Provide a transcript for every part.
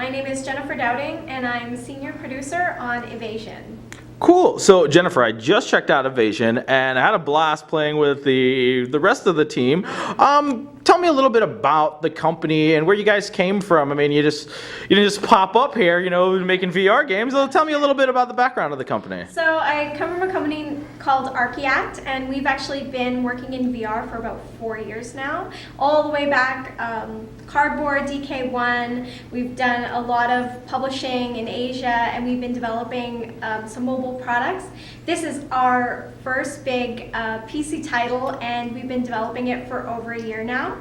My name is Jennifer Dowding, and I'm senior producer on Evasion. Cool. So Jennifer, I just checked out Evasion and I had a blast playing with the rest of the team. Tell me a little bit about the company and where you guys came from. I mean, you didn't just pop up here, making VR games. So tell me a little bit about the background of the company. So I come from a company called Archiact, and we've actually been working in VR for about 4 years now, all the way back Cardboard, DK1. We've done a lot of publishing in Asia, and we've been developing some mobile products. This is our first big PC title, and we've been developing it for over a year now.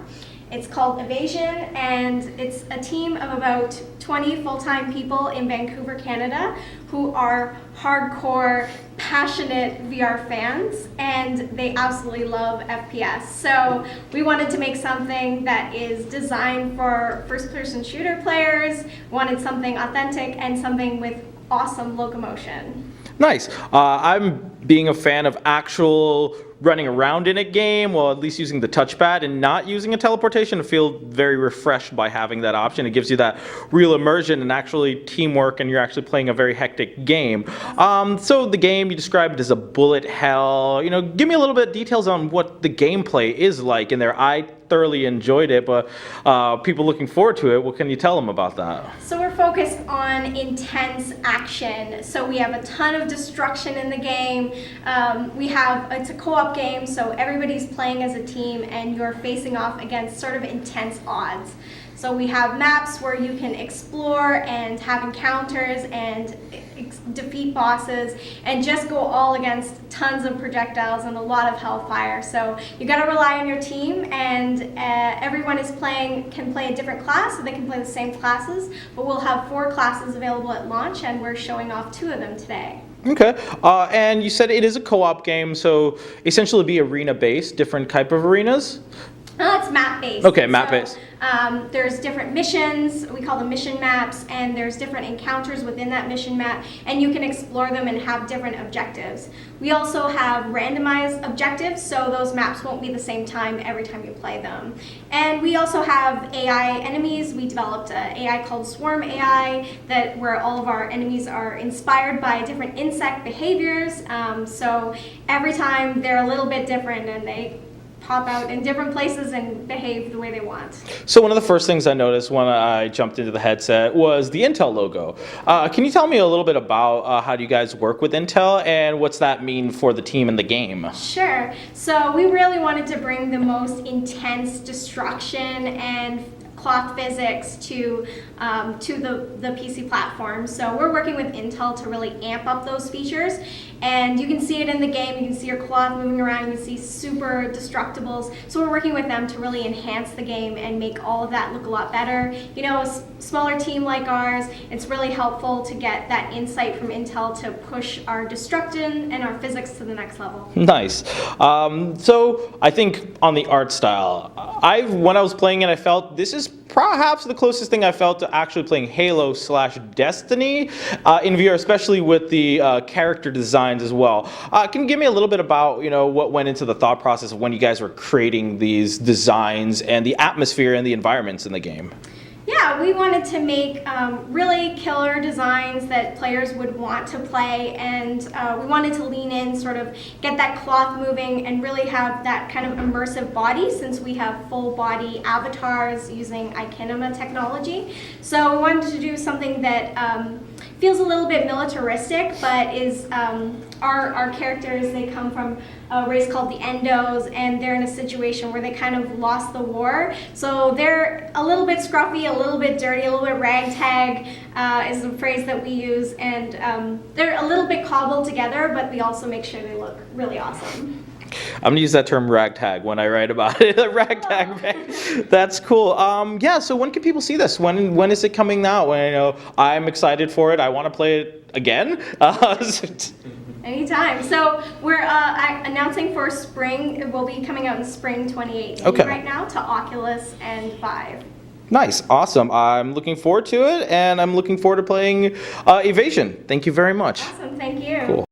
It's called Evasion, and it's a team of about 20 full-time people in Vancouver, Canada, who are hardcore, passionate VR fans, and they absolutely love FPS. So we wanted to make something that is designed for first-person shooter players, wanted something authentic, and something with awesome locomotion. Nice. I'm being a fan of actual running around in a game, well, at least using the touchpad and not using a teleportation. I feel very refreshed by having that option. It gives you that real immersion and actually teamwork, and you're actually playing a very hectic game. So the game, you described it as a bullet hell. Give me a little bit of details on what the gameplay is like in there. I thoroughly enjoyed it, but people looking forward to it, what can you tell them about that? So we're focused on intense action. So we have a ton of destruction in the game. It's a co-op game, so everybody's playing as a team and you're facing off against sort of intense odds. So we have maps where you can explore and have encounters and defeat bosses and just go all against tons of projectiles and a lot of hellfire. So you got to rely on your team, and everyone can play a different class, so they can play the same classes, but we'll have 4 classes available at launch, and we're showing off 2 of them today. Okay, and you said it is a co-op game, so essentially be arena-based, different type of arenas? It's map-based. Okay, map-based. There's different missions, we call them mission maps, and there's different encounters within that mission map, and you can explore them and have different objectives. We also have randomized objectives, so those maps won't be the same time every time you play them. And we also have AI enemies. We developed an AI called Swarm AI, where all of our enemies are inspired by different insect behaviors, so every time they're a little bit different, and they pop out in different places and behave the way they want. So one of the first things I noticed when I jumped into the headset was the Intel logo. Can you tell me a little bit about how do you guys work with Intel, and what's that mean for the team and the game? Sure. So we really wanted to bring the most intense destruction and clock physics to the PC platform. So we're working with Intel to really amp up those features, and you can see it in the game. You can see your cloth moving around, you can see super destructibles. So we're working with them to really enhance the game and make all of that look a lot better. A smaller team like ours, it's really helpful to get that insight from Intel to push our destruction and our physics to the next level. Nice. So I think on the art style, when I was playing it, I felt this is perhaps the closest thing I felt to actually playing Halo/Destiny in VR, especially with the character designs as well. Can you give me a little bit about what went into the thought process of when you guys were creating these designs and the atmosphere and the environments in the game? Yeah, we wanted to make really killer designs that players would want to play, and we wanted to lean in, sort of get that cloth moving and really have that kind of immersive body, since we have full body avatars using iKinema technology. So we wanted to do something that feels a little bit militaristic, but is our characters, they come from a race called the Endos, and they're in a situation where they kind of lost the war. So they're a little bit scruffy, a little bit dirty, a little bit ragtag is the phrase that we use, and they're a little bit cobbled together, but we also make sure they look really awesome. I'm going to use that term ragtag when I write about it. Ragtag. That's cool. Yeah, so when can people see this? When is it coming out? I'm excited for it. I want to play it again. Anytime. So we're announcing for spring. It will be coming out in spring 2018 right now to Oculus and Vive. Nice. Awesome. I'm looking forward to it, and I'm looking forward to playing Evasion. Thank you very much. Awesome. Thank you. Cool.